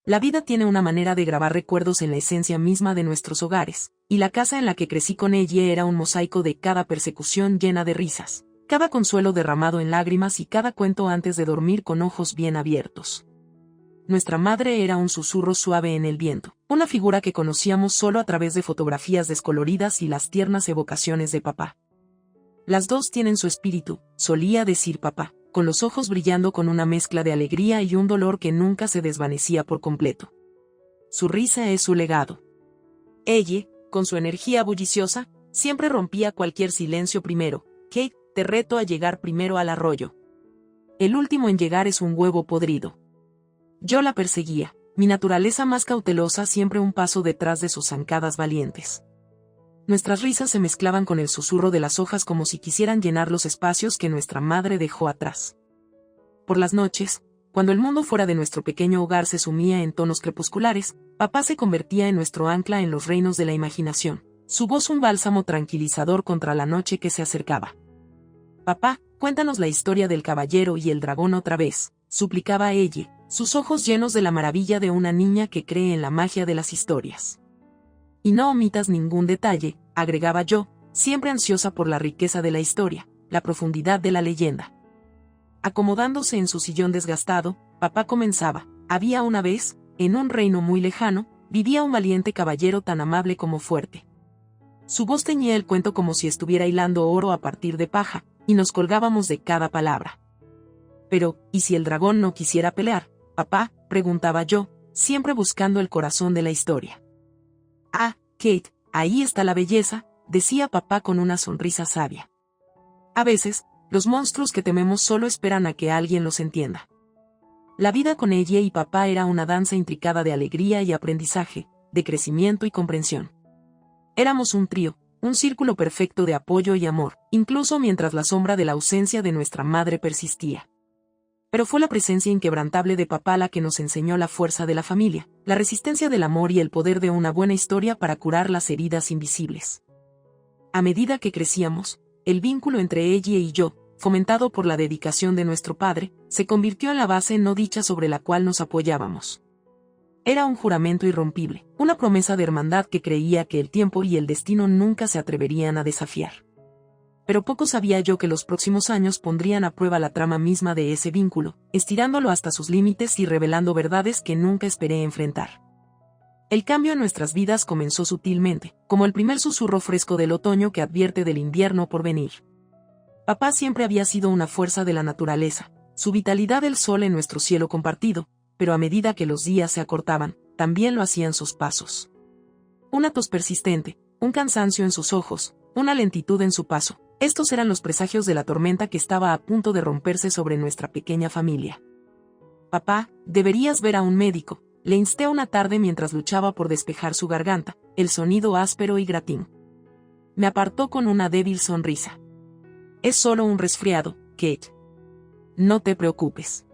La vida tiene una manera de grabar recuerdos en la esencia misma de nuestros hogares, y la casa en la que crecí con ella era un mosaico de cada persecución llena de risas, cada consuelo derramado en lágrimas y cada cuento antes de dormir con ojos bien abiertos. Nuestra madre era un susurro suave en el viento, una figura que conocíamos solo a través de fotografías descoloridas y las tiernas evocaciones de papá. Las dos tienen su espíritu, solía decir papá, con los ojos brillando con una mezcla de alegría y un dolor que nunca se desvanecía por completo. Su risa es su legado. Ella, con su energía bulliciosa, siempre rompía cualquier silencio primero. Kate, te reto a llegar primero al arroyo. El último en llegar es un huevo podrido. Yo la perseguía, mi naturaleza más cautelosa siempre un paso detrás de sus zancadas valientes. Nuestras risas se mezclaban con el susurro de las hojas como si quisieran llenar los espacios que nuestra madre dejó atrás. Por las noches, cuando el mundo fuera de nuestro pequeño hogar se sumía en tonos crepusculares, papá se convertía en nuestro ancla en los reinos de la imaginación, su voz un bálsamo tranquilizador contra la noche que se acercaba. Papá, cuéntanos la historia del caballero y el dragón otra vez, suplicaba ella, sus ojos llenos de la maravilla de una niña que cree en la magia de las historias. Y no omitas ningún detalle, agregaba yo, siempre ansiosa por la riqueza de la historia, la profundidad de la leyenda. Acomodándose en su sillón desgastado, papá comenzaba, había una vez, en un reino muy lejano, vivía un valiente caballero tan amable como fuerte. Su voz teñía el cuento como si estuviera hilando oro a partir de paja, y nos colgábamos de cada palabra. Pero, ¿y si el dragón no quisiera pelear, papá?, preguntaba yo, siempre buscando el corazón de la historia. Ah, Kate, ahí está la belleza, decía papá con una sonrisa sabia. A veces, los monstruos que tememos solo esperan a que alguien los entienda. La vida con ella y papá era una danza intricada de alegría y aprendizaje, de crecimiento y comprensión. Éramos un trío, un círculo perfecto de apoyo y amor, incluso mientras la sombra de la ausencia de nuestra madre persistía. Pero fue la presencia inquebrantable de papá la que nos enseñó la fuerza de la familia, la resistencia del amor y el poder de una buena historia para curar las heridas invisibles. A medida que crecíamos, el vínculo entre ella y yo, fomentado por la dedicación de nuestro padre, se convirtió en la base no dicha sobre la cual nos apoyábamos. Era un juramento irrompible, una promesa de hermandad que creía que el tiempo y el destino nunca se atreverían a desafiar. Pero poco sabía yo que los próximos años pondrían a prueba la trama misma de ese vínculo, estirándolo hasta sus límites y revelando verdades que nunca esperé enfrentar. El cambio en nuestras vidas comenzó sutilmente, como el primer susurro fresco del otoño que advierte del invierno por venir. Papá siempre había sido una fuerza de la naturaleza, su vitalidad el sol en nuestro cielo compartido, pero a medida que los días se acortaban, también lo hacían sus pasos. Una tos persistente, un cansancio en sus ojos, una lentitud en su paso. Estos eran los presagios de la tormenta que estaba a punto de romperse sobre nuestra pequeña familia. Papá, deberías ver a un médico, le insté una tarde mientras luchaba por despejar su garganta, el sonido áspero y gratín. Me apartó con una débil sonrisa. Es solo un resfriado, Kate. No te preocupes.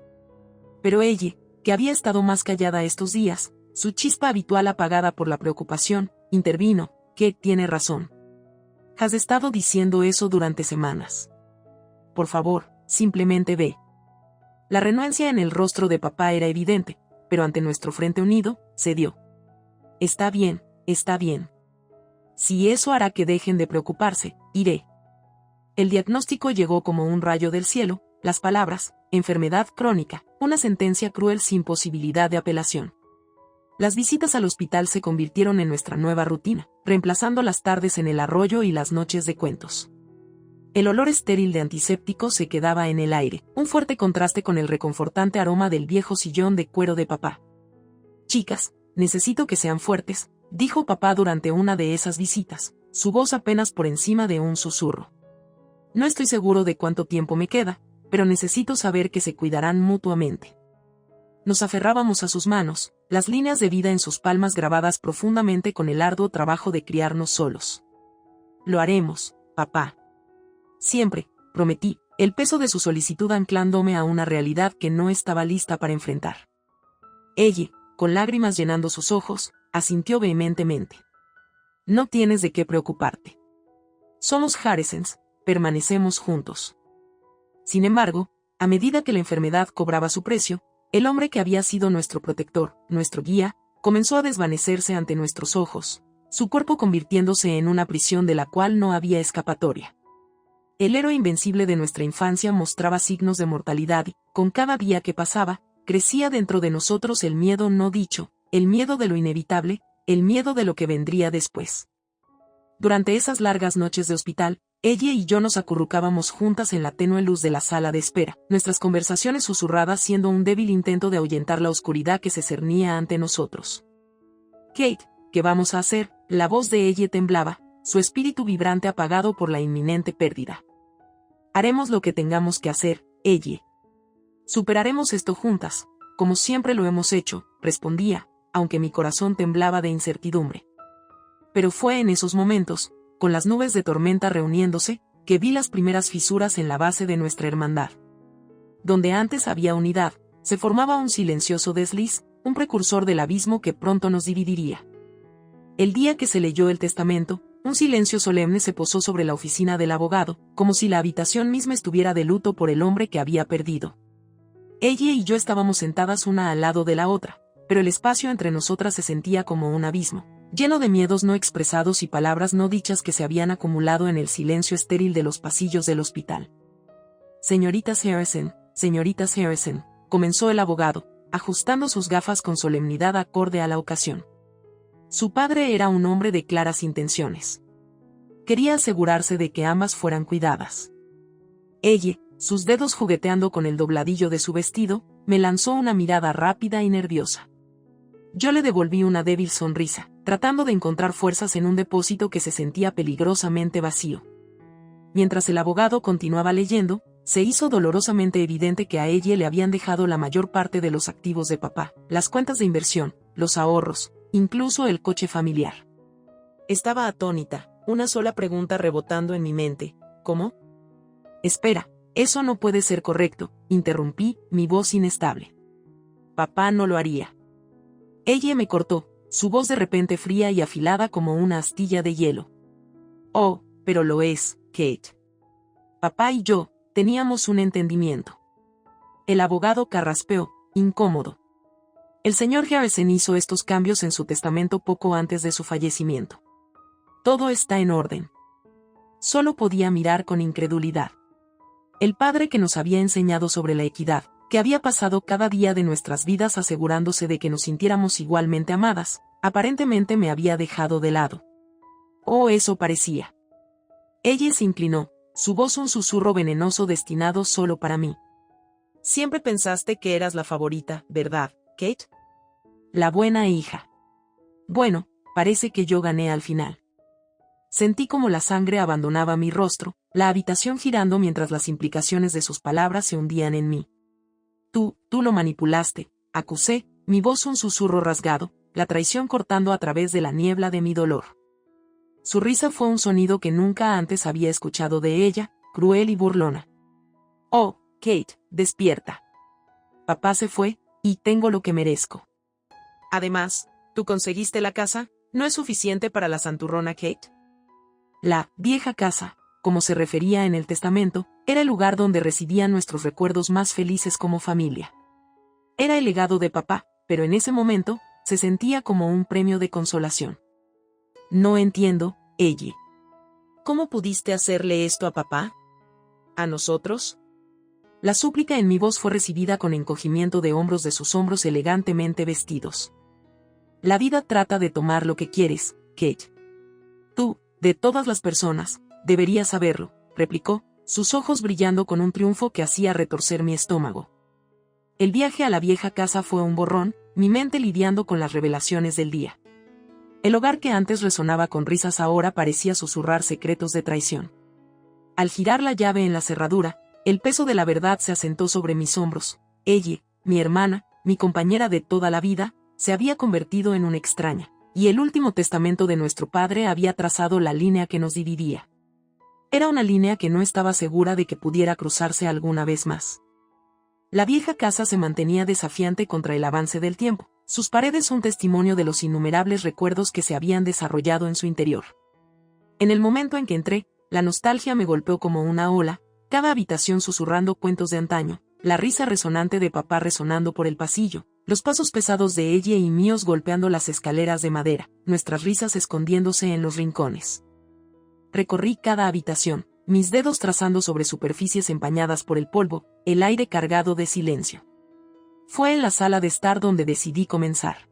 Pero ella, que había estado más callada estos días, su chispa habitual apagada por la preocupación, intervino. Kate tiene razón. Has estado diciendo eso durante semanas. Por favor, simplemente ve. La renuencia en el rostro de papá era evidente, pero ante nuestro frente unido, cedió. Está bien, está bien. Si eso hará que dejen de preocuparse, iré. El diagnóstico llegó como un rayo del cielo, las palabras, enfermedad crónica, una sentencia cruel sin posibilidad de apelación. Las visitas al hospital se convirtieron en nuestra nueva rutina, reemplazando las tardes en el arroyo y las noches de cuentos. El olor estéril de antiséptico se quedaba en el aire, un fuerte contraste con el reconfortante aroma del viejo sillón de cuero de papá. Chicas, necesito que sean fuertes, dijo papá durante una de esas visitas, su voz apenas por encima de un susurro. No estoy seguro de cuánto tiempo me queda, pero necesito saber que se cuidarán mutuamente. Nos aferrábamos a sus manos, las líneas de vida en sus palmas grabadas profundamente con el arduo trabajo de criarnos solos. Lo haremos, papá. Siempre, prometí, el peso de su solicitud anclándome a una realidad que no estaba lista para enfrentar. Ella, con lágrimas llenando sus ojos, asintió vehementemente. No tienes de qué preocuparte. Somos Harrisons, permanecemos juntos. Sin embargo, a medida que la enfermedad cobraba su precio, El hombre que había sido nuestro protector, nuestro guía, comenzó a desvanecerse ante nuestros ojos, su cuerpo convirtiéndose en una prisión de la cual no había escapatoria. El héroe invencible de nuestra infancia mostraba signos de mortalidad y, con cada día que pasaba, crecía dentro de nosotros el miedo no dicho, el miedo de lo inevitable, el miedo de lo que vendría después. Durante esas largas noches de hospital, ella y yo nos acurrucábamos juntas en la tenue luz de la sala de espera, nuestras conversaciones susurradas siendo un débil intento de ahuyentar la oscuridad que se cernía ante nosotros. Kate, ¿qué vamos a hacer? La voz de ella temblaba, su espíritu vibrante apagado por la inminente pérdida. Haremos lo que tengamos que hacer, ella. Superaremos esto juntas, como siempre lo hemos hecho, respondía, aunque mi corazón temblaba de incertidumbre. Pero fue en esos momentos, con las nubes de tormenta reuniéndose, que vi las primeras fisuras en la base de nuestra hermandad. Donde antes había unidad, se formaba un silencioso desliz, un precursor del abismo que pronto nos dividiría. El día que se leyó el testamento, un silencio solemne se posó sobre la oficina del abogado, como si la habitación misma estuviera de luto por el hombre que había perdido. Ella y yo estábamos sentadas una al lado de la otra, pero el espacio entre nosotras se sentía como un abismo, lleno de miedos no expresados y palabras no dichas que se habían acumulado en el silencio estéril de los pasillos del hospital. Señoritas Harrison, comenzó el abogado, ajustando sus gafas con solemnidad acorde a la ocasión. Su padre era un hombre de claras intenciones. Quería asegurarse de que ambas fueran cuidadas. Ella, sus dedos jugueteando con el dobladillo de su vestido, me lanzó una mirada rápida y nerviosa. Yo le devolví una débil sonrisa, tratando de encontrar fuerzas en un depósito que se sentía peligrosamente vacío. Mientras el abogado continuaba leyendo, se hizo dolorosamente evidente que a ella le habían dejado la mayor parte de los activos de papá, las cuentas de inversión, los ahorros, incluso el coche familiar. Estaba atónita, una sola pregunta rebotando en mi mente, ¿cómo? Espera, eso no puede ser correcto, interrumpí, mi voz inestable. Papá no lo haría. Ella me cortó, su voz de repente fría y afilada como una astilla de hielo. Oh, pero lo es, Kate. Papá y yo teníamos un entendimiento. El abogado carraspeó, incómodo. El señor Harrison hizo estos cambios en su testamento poco antes de su fallecimiento. Todo está en orden. Solo podía mirar con incredulidad. El padre que nos había enseñado sobre la equidad, que había pasado cada día de nuestras vidas asegurándose de que nos sintiéramos igualmente amadas, aparentemente me había dejado de lado. Oh, eso parecía. Ella se inclinó, su voz un susurro venenoso destinado solo para mí. Siempre pensaste que eras la favorita, ¿verdad, Kate? La buena hija. Bueno, parece que yo gané al final. Sentí como la sangre abandonaba mi rostro, la habitación girando mientras las implicaciones de sus palabras se hundían en mí. Tú lo manipulaste, acusé, mi voz un susurro rasgado, la traición cortando a través de la niebla de mi dolor. Su risa fue un sonido que nunca antes había escuchado de ella, cruel y burlona. Oh, Kate, despierta. Papá se fue, y tengo lo que merezco. Además, ¿tú conseguiste la casa? ¿No es suficiente para la santurrona Kate? La vieja casa, como se refería en el testamento, era el lugar donde residían nuestros recuerdos más felices como familia. Era el legado de papá, pero en ese momento, se sentía como un premio de consolación. No entiendo, ella. ¿Cómo pudiste hacerle esto a papá? ¿A nosotros? La súplica en mi voz fue recibida con encogimiento de hombros de sus hombros elegantemente vestidos. La vida trata de tomar lo que quieres, Kate. Tú, de todas las personas, deberías saberlo, replicó, sus ojos brillando con un triunfo que hacía retorcer mi estómago. El viaje a la vieja casa fue un borrón, mi mente lidiando con las revelaciones del día. El hogar que antes resonaba con risas ahora parecía susurrar secretos de traición. Al girar la llave en la cerradura, el peso de la verdad se asentó sobre mis hombros. Ella, mi hermana, mi compañera de toda la vida, se había convertido en una extraña, y el último testamento de nuestro padre había trazado la línea que nos dividía. Era una línea que no estaba segura de que pudiera cruzarse alguna vez más. La vieja casa se mantenía desafiante contra el avance del tiempo, sus paredes un testimonio de los innumerables recuerdos que se habían desarrollado en su interior. En el momento en que entré, la nostalgia me golpeó como una ola, cada habitación susurrando cuentos de antaño, la risa resonante de papá resonando por el pasillo, los pasos pesados de ella y míos golpeando las escaleras de madera, nuestras risas escondiéndose en los rincones. Recorrí cada habitación, mis dedos trazando sobre superficies empañadas por el polvo, el aire cargado de silencio. Fue en la sala de estar donde decidí comenzar.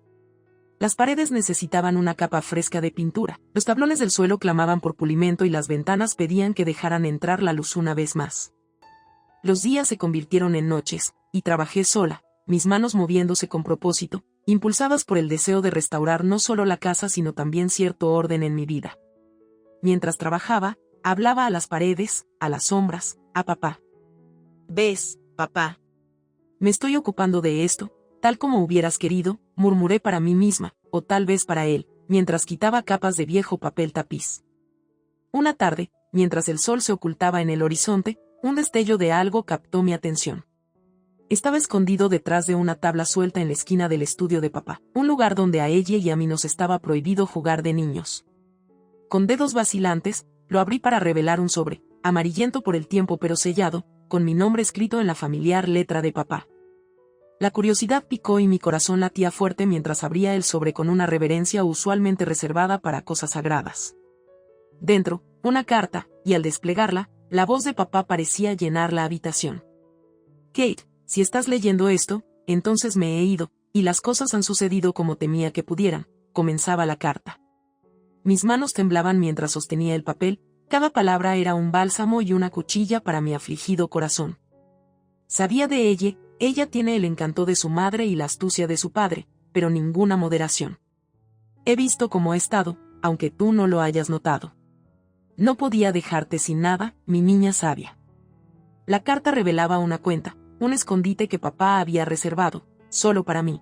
Las paredes necesitaban una capa fresca de pintura, los tablones del suelo clamaban por pulimento y las ventanas pedían que dejaran entrar la luz una vez más. Los días se convirtieron en noches, y trabajé sola, mis manos moviéndose con propósito, impulsadas por el deseo de restaurar no solo la casa sino también cierto orden en mi vida. Mientras trabajaba, hablaba a las paredes, a las sombras, a papá. ¿Ves, papá? Me estoy ocupando de esto, tal como hubieras querido, murmuré para mí misma, o tal vez para él, mientras quitaba capas de viejo papel tapiz. Una tarde, mientras el sol se ocultaba en el horizonte, un destello de algo captó mi atención. Estaba escondido detrás de una tabla suelta en la esquina del estudio de papá, un lugar donde a ella y a mí nos estaba prohibido jugar de niños. Con dedos vacilantes, lo abrí para revelar un sobre, amarillento por el tiempo pero sellado, con mi nombre escrito en la familiar letra de papá. La curiosidad picó y mi corazón latía fuerte mientras abría el sobre con una reverencia usualmente reservada para cosas sagradas. Dentro, una carta, y al desplegarla, la voz de papá parecía llenar la habitación. Kate, si estás leyendo esto, entonces me he ido, y las cosas han sucedido como temía que pudieran, comenzaba la carta. Mis manos temblaban mientras sostenía el papel, cada palabra era un bálsamo y una cuchilla para mi afligido corazón. Sabía de ella tiene el encanto de su madre y la astucia de su padre, pero ninguna moderación. He visto cómo ha estado, aunque tú no lo hayas notado. No podía dejarte sin nada, mi niña sabia. La carta revelaba una cuenta, un escondite que papá había reservado, solo para mí.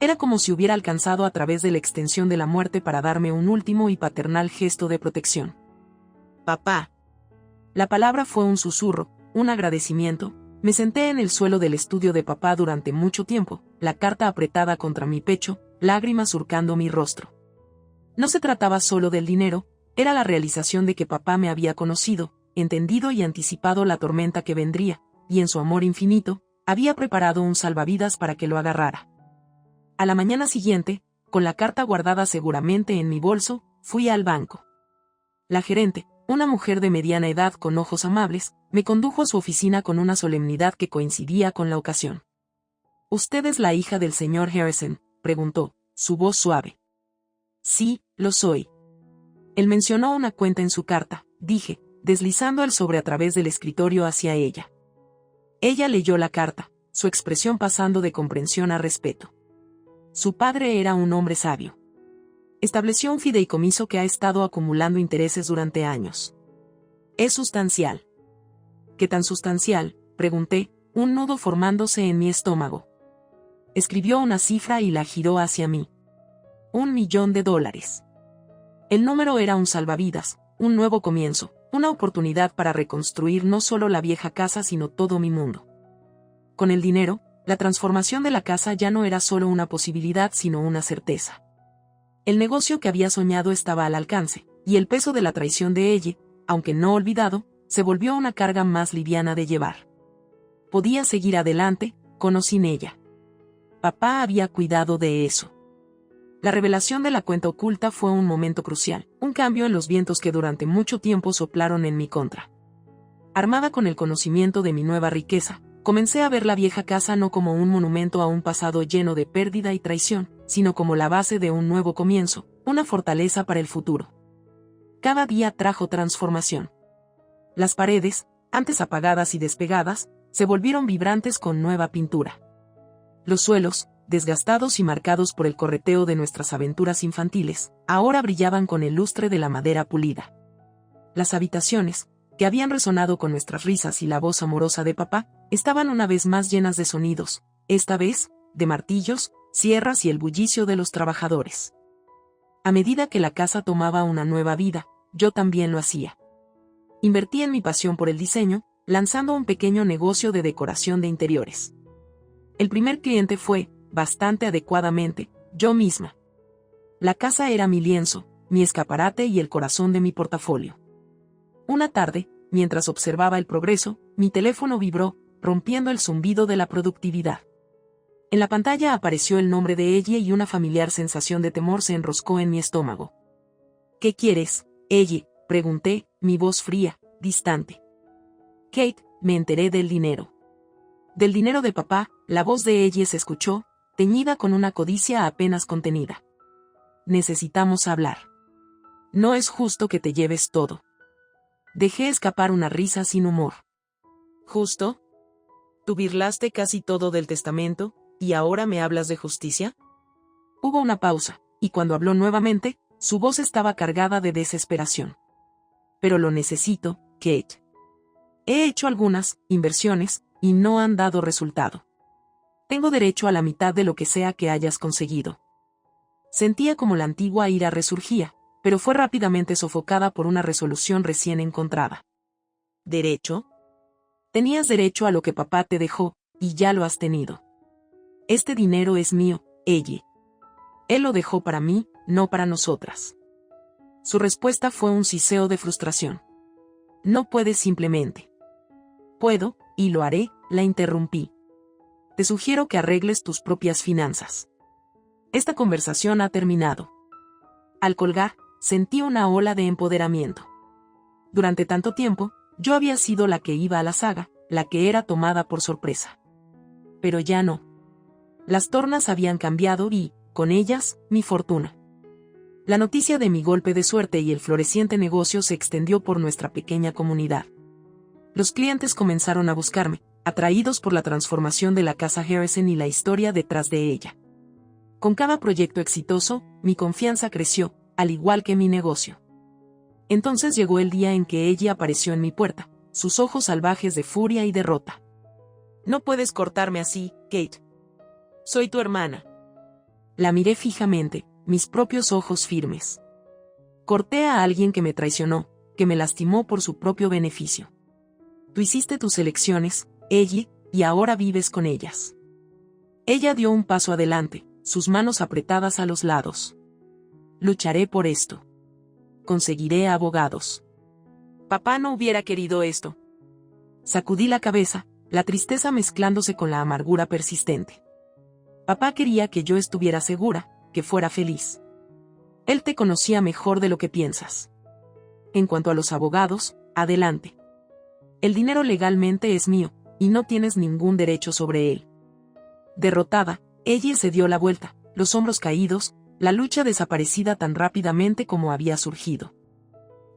Era como si hubiera alcanzado a través de la extensión de la muerte para darme un último y paternal gesto de protección. Papá. La palabra fue un susurro, un agradecimiento. Me senté en el suelo del estudio de papá durante mucho tiempo, la carta apretada contra mi pecho, lágrimas surcando mi rostro. No se trataba solo del dinero, era la realización de que papá me había conocido, entendido y anticipado la tormenta que vendría, y en su amor infinito, había preparado un salvavidas para que lo agarrara. A la mañana siguiente, con la carta guardada seguramente en mi bolso, fui al banco. La gerente, una mujer de mediana edad con ojos amables, me condujo a su oficina con una solemnidad que coincidía con la ocasión. ¿Usted es la hija del señor Harrison?, preguntó, su voz suave. Sí, lo soy. Él mencionó una cuenta en su carta, dije, deslizando el sobre a través del escritorio hacia ella. Ella leyó la carta, su expresión pasando de comprensión a respeto. Su padre era un hombre sabio. Estableció un fideicomiso que ha estado acumulando intereses durante años. Es sustancial. ¿Qué tan sustancial?, pregunté, un nudo formándose en mi estómago. Escribió una cifra y la giró hacia mí. $1.000.000. El número era un salvavidas, un nuevo comienzo, una oportunidad para reconstruir no solo la vieja casa sino todo mi mundo. Con el dinero, la transformación de la casa ya no era solo una posibilidad sino una certeza. El negocio que había soñado estaba al alcance, y el peso de la traición de ella, aunque no olvidado, se volvió una carga más liviana de llevar. Podía seguir adelante, con o sin ella. Papá había cuidado de eso. La revelación de la cuenta oculta fue un momento crucial, un cambio en los vientos que durante mucho tiempo soplaron en mi contra. Armada con el conocimiento de mi nueva riqueza, comencé a ver la vieja casa no como un monumento a un pasado lleno de pérdida y traición, sino como la base de un nuevo comienzo, una fortaleza para el futuro. Cada día trajo transformación. Las paredes, antes apagadas y despegadas, se volvieron vibrantes con nueva pintura. Los suelos, desgastados y marcados por el correteo de nuestras aventuras infantiles, ahora brillaban con el lustre de la madera pulida. Las habitaciones, que habían resonado con nuestras risas y la voz amorosa de papá, estaban una vez más llenas de sonidos, esta vez, de martillos, sierras y el bullicio de los trabajadores. A medida que la casa tomaba una nueva vida, yo también lo hacía. Invertí en mi pasión por el diseño, lanzando un pequeño negocio de decoración de interiores. El primer cliente fue, bastante adecuadamente, yo misma. La casa era mi lienzo, mi escaparate y el corazón de mi portafolio. Una tarde, mientras observaba el progreso, mi teléfono vibró, rompiendo el zumbido de la productividad. En la pantalla apareció el nombre de ella y una familiar sensación de temor se enroscó en mi estómago. ¿Qué quieres, ella?, pregunté, mi voz fría, distante. Kate, me enteré del dinero. Del dinero de papá, la voz de ella se escuchó, teñida con una codicia apenas contenida. Necesitamos hablar. No es justo que te lleves todo. Dejé escapar una risa sin humor. ¿Justo? ¿Tú birlaste casi todo del testamento, y ahora me hablas de justicia? Hubo una pausa, y cuando habló nuevamente, su voz estaba cargada de desesperación. Pero lo necesito, Kate. He hecho algunas inversiones, y no han dado resultado. Tengo derecho a la mitad de lo que sea que hayas conseguido. Sentía como la antigua ira resurgía, pero fue rápidamente sofocada por una resolución recién encontrada. ¿Derecho? Tenías derecho a lo que papá te dejó, y ya lo has tenido. Este dinero es mío, ella. Él lo dejó para mí, no para nosotras. Su respuesta fue un siseo de frustración. No puedes simplemente. Puedo, y lo haré, la interrumpí. Te sugiero que arregles tus propias finanzas. Esta conversación ha terminado. Al colgar, sentí una ola de empoderamiento. Durante tanto tiempo, yo había sido la que iba a la saga, la que era tomada por sorpresa. Pero ya no. Las tornas habían cambiado y, con ellas, mi fortuna. La noticia de mi golpe de suerte y el floreciente negocio se extendió por nuestra pequeña comunidad. Los clientes comenzaron a buscarme, atraídos por la transformación de la casa Harrison y la historia detrás de ella. Con cada proyecto exitoso, mi confianza creció, al igual que mi negocio. Entonces llegó el día en que ella apareció en mi puerta, sus ojos salvajes de furia y derrota. No puedes cortarme así, Kate. Soy tu hermana. La miré fijamente, mis propios ojos firmes. Corté a alguien que me traicionó, que me lastimó por su propio beneficio. Tú hiciste tus elecciones, ella, y ahora vives con ellas. Ella dio un paso adelante, sus manos apretadas a los lados. Lucharé por esto. Conseguiré abogados. Papá no hubiera querido esto. Sacudí la cabeza, la tristeza mezclándose con la amargura persistente. Papá quería que yo estuviera segura, que fuera feliz. Él te conocía mejor de lo que piensas. En cuanto a los abogados, adelante. El dinero legalmente es mío, y no tienes ningún derecho sobre él. Derrotada, ella se dio la vuelta, los hombros caídos, la lucha desaparecida tan rápidamente como había surgido.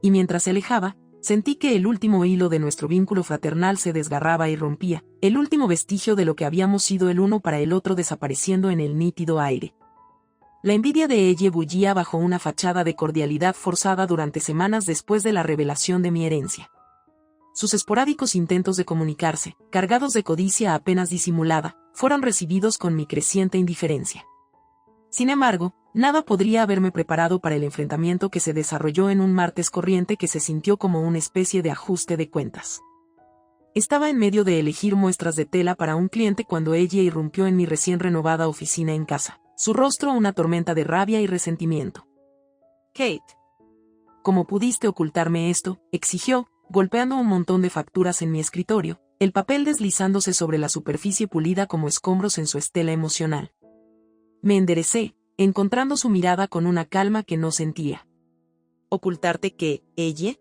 Y mientras se alejaba, sentí que el último hilo de nuestro vínculo fraternal se desgarraba y rompía, el último vestigio de lo que habíamos sido el uno para el otro desapareciendo en el nítido aire. La envidia de ella bullía bajo una fachada de cordialidad forzada durante semanas después de la revelación de mi herencia. Sus esporádicos intentos de comunicarse, cargados de codicia apenas disimulada, fueron recibidos con mi creciente indiferencia. Sin embargo, nada podría haberme preparado para el enfrentamiento que se desarrolló en un martes corriente que se sintió como una especie de ajuste de cuentas. Estaba en medio de elegir muestras de tela para un cliente cuando ella irrumpió en mi recién renovada oficina en casa, su rostro una tormenta de rabia y resentimiento. Kate. ¿Cómo pudiste ocultarme esto?, exigió, golpeando un montón de facturas en mi escritorio, el papel deslizándose sobre la superficie pulida como escombros en su estela emocional. Me enderecé, encontrando su mirada con una calma que no sentía. ¿Ocultarte qué, ella?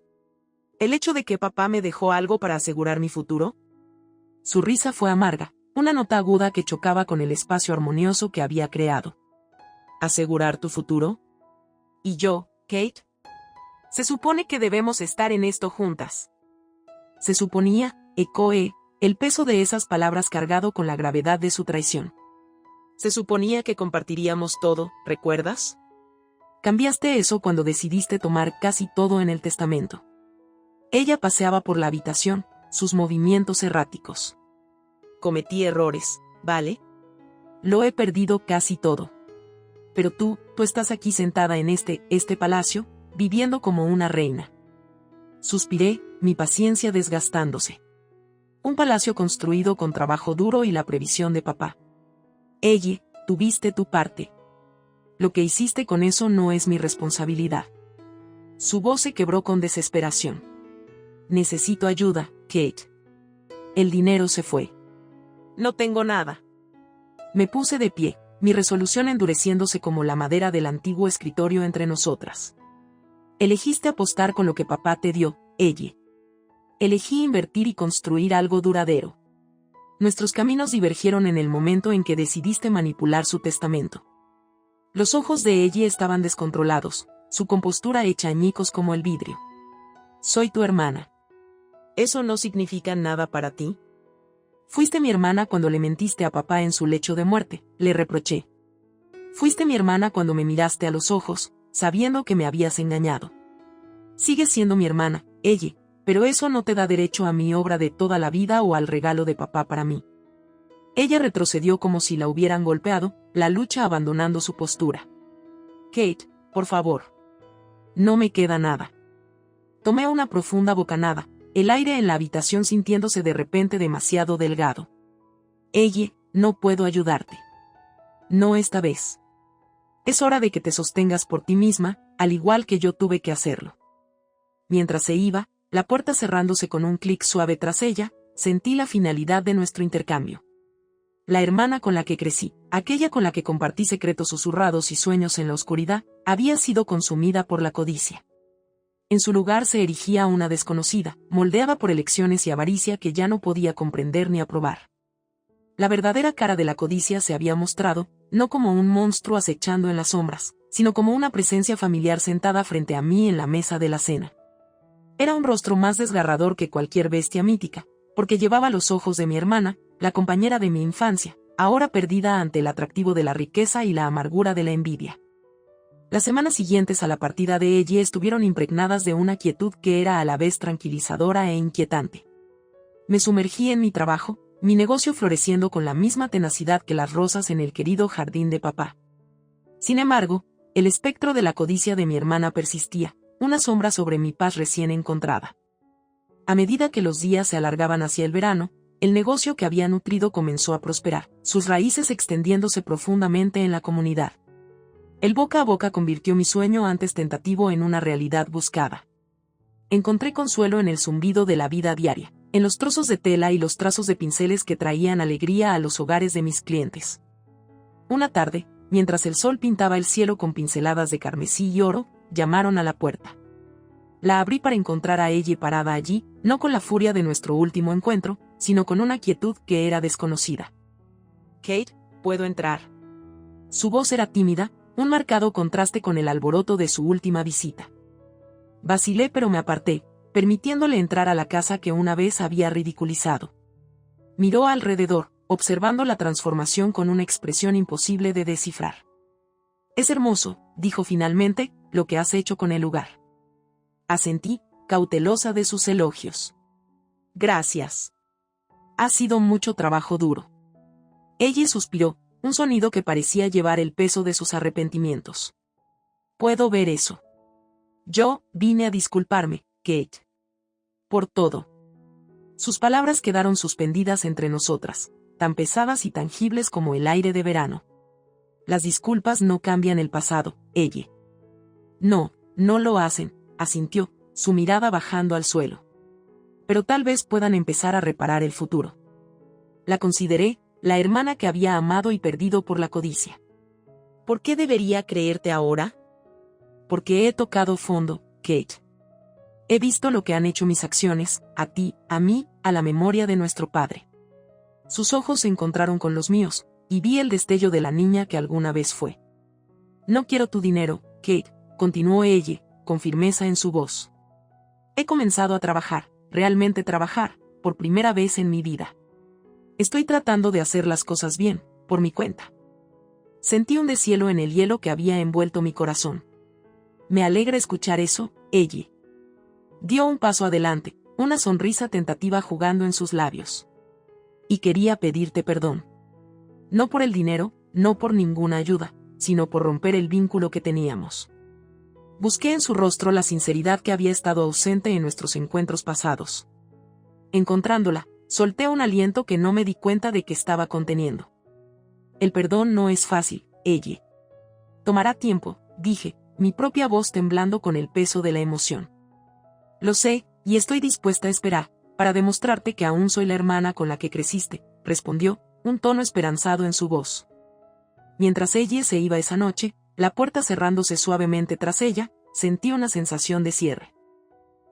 ¿El hecho de que papá me dejó algo para asegurar mi futuro? Su risa fue amarga, una nota aguda que chocaba con el espacio armonioso que había creado. ¿Asegurar tu futuro? ¿Y yo, Kate? Se supone que debemos estar en esto juntas. Se suponía, ecoé, el peso de esas palabras cargado con la gravedad de su traición. Se suponía que compartiríamos todo, ¿recuerdas? Cambiaste eso cuando decidiste tomar casi todo en el testamento. Ella paseaba por la habitación, sus movimientos erráticos. Cometí errores, ¿vale? Lo he perdido casi todo. Pero tú estás aquí sentada en este palacio, viviendo como una reina. Suspiré, mi paciencia desgastándose. Un palacio construido con trabajo duro y la previsión de papá. Ella, tuviste tu parte. Lo que hiciste con eso no es mi responsabilidad. Su voz se quebró con desesperación. Necesito ayuda, Kate. El dinero se fue. No tengo nada. Me puse de pie, mi resolución endureciéndose como la madera del antiguo escritorio entre nosotras. Elegiste apostar con lo que papá te dio, ella. Elegí invertir y construir algo duradero. Nuestros caminos divergieron en el momento en que decidiste manipular su testamento. Los ojos de ella estaban descontrolados, su compostura hecha añicos como el vidrio. Soy tu hermana. ¿Eso no significa nada para ti? Fuiste mi hermana cuando le mentiste a papá en su lecho de muerte, le reproché. Fuiste mi hermana cuando me miraste a los ojos, sabiendo que me habías engañado. Sigues siendo mi hermana, ella, pero eso no te da derecho a mi obra de toda la vida o al regalo de papá para mí. Ella retrocedió como si la hubieran golpeado, la lucha abandonando su postura. Kate, por favor. No me queda nada. Tomé una profunda bocanada, el aire en la habitación sintiéndose de repente demasiado delgado. Ella, no puedo ayudarte. No esta vez. Es hora de que te sostengas por ti misma, al igual que yo tuve que hacerlo. Mientras se iba, la puerta cerrándose con un clic suave tras ella, sentí la finalidad de nuestro intercambio. La hermana con la que crecí, aquella con la que compartí secretos susurrados y sueños en la oscuridad, había sido consumida por la codicia. En su lugar se erigía una desconocida, moldeada por elecciones y avaricia que ya no podía comprender ni aprobar. La verdadera cara de la codicia se había mostrado, no como un monstruo acechando en las sombras, sino como una presencia familiar sentada frente a mí en la mesa de la cena. Era un rostro más desgarrador que cualquier bestia mítica, porque llevaba los ojos de mi hermana, la compañera de mi infancia, ahora perdida ante el atractivo de la riqueza y la amargura de la envidia. Las semanas siguientes a la partida de ella estuvieron impregnadas de una quietud que era a la vez tranquilizadora e inquietante. Me sumergí en mi trabajo, mi negocio floreciendo con la misma tenacidad que las rosas en el querido jardín de papá. Sin embargo, el espectro de la codicia de mi hermana persistía, una sombra sobre mi paz recién encontrada. A medida que los días se alargaban hacia el verano, el negocio que había nutrido comenzó a prosperar, sus raíces extendiéndose profundamente en la comunidad. El boca a boca convirtió mi sueño antes tentativo en una realidad buscada. Encontré consuelo en el zumbido de la vida diaria, en los trozos de tela y los trazos de pinceles que traían alegría a los hogares de mis clientes. Una tarde, mientras el sol pintaba el cielo con pinceladas de carmesí y oro, llamaron a la puerta. La abrí para encontrar a ella parada allí, no con la furia de nuestro último encuentro, sino con una quietud que era desconocida. Kate, ¿puedo entrar? Su voz era tímida, un marcado contraste con el alboroto de su última visita. Vacilé pero me aparté, permitiéndole entrar a la casa que una vez había ridiculizado. Miró alrededor, observando la transformación con una expresión imposible de descifrar. Es hermoso, dijo finalmente, lo que has hecho con el lugar. Asentí, cautelosa de sus elogios. Gracias. Ha sido mucho trabajo duro. Ella suspiró, un sonido que parecía llevar el peso de sus arrepentimientos. Puedo ver eso. Yo vine a disculparme, Kate. Por todo. Sus palabras quedaron suspendidas entre nosotras, tan pesadas y tangibles como el aire de verano. Las disculpas no cambian el pasado, ella. No, no lo hacen, asintió, su mirada bajando al suelo. Pero tal vez puedan empezar a reparar el futuro. La consideré, la hermana que había amado y perdido por la codicia. ¿Por qué debería creerte ahora? Porque he tocado fondo, Kate. He visto lo que han hecho mis acciones, a ti, a mí, a la memoria de nuestro padre. Sus ojos se encontraron con los míos, y vi el destello de la niña que alguna vez fue. No quiero tu dinero, Kate, continuó ella, con firmeza en su voz. He comenzado a trabajar, realmente trabajar, por primera vez en mi vida. Estoy tratando de hacer las cosas bien, por mi cuenta. Sentí un deshielo en el hielo que había envuelto mi corazón. Me alegra escuchar eso, ella. Dio un paso adelante, una sonrisa tentativa jugando en sus labios. Y quería pedirte perdón. No por el dinero, no por ninguna ayuda, sino por romper el vínculo que teníamos. Busqué en su rostro la sinceridad que había estado ausente en nuestros encuentros pasados. Encontrándola, solté un aliento que no me di cuenta de que estaba conteniendo. El perdón no es fácil, ella. Tomará tiempo, dije, mi propia voz temblando con el peso de la emoción. Lo sé, y estoy dispuesta a esperar, para demostrarte que aún soy la hermana con la que creciste, respondió, un tono esperanzado en su voz. Mientras ella se iba esa noche, la puerta cerrándose suavemente tras ella, sentí una sensación de cierre.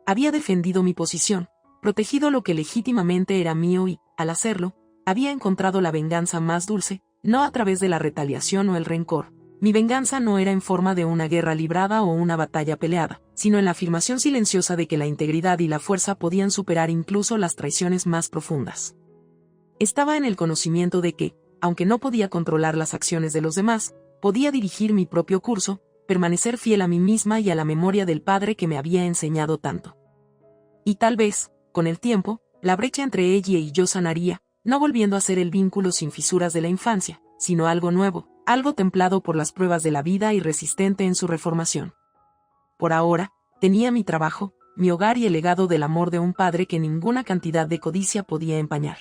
Había defendido mi posición, protegido lo que legítimamente era mío y, al hacerlo, había encontrado la venganza más dulce, no a través de la retaliación o el rencor. Mi venganza no era en forma de una guerra librada o una batalla peleada, sino en la afirmación silenciosa de que la integridad y la fuerza podían superar incluso las traiciones más profundas. Estaba en el conocimiento de que, aunque no podía controlar las acciones de los demás, podía dirigir mi propio curso, permanecer fiel a mí misma y a la memoria del padre que me había enseñado tanto. Y tal vez, con el tiempo, la brecha entre ella y yo sanaría, no volviendo a ser el vínculo sin fisuras de la infancia, sino algo nuevo, algo templado por las pruebas de la vida y resistente en su reformación. Por ahora, tenía mi trabajo, mi hogar y el legado del amor de un padre que ninguna cantidad de codicia podía empañar.